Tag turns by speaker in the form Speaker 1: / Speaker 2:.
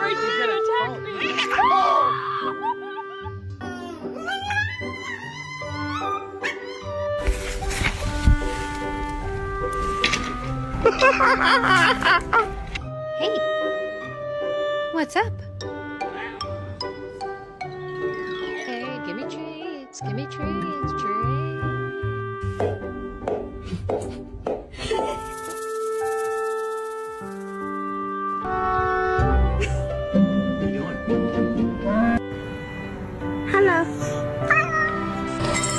Speaker 1: Why
Speaker 2: He's
Speaker 1: did
Speaker 2: gonna
Speaker 1: you attack
Speaker 2: fall.
Speaker 1: me?
Speaker 3: Hey, what's up? Hey, give me treats, treats.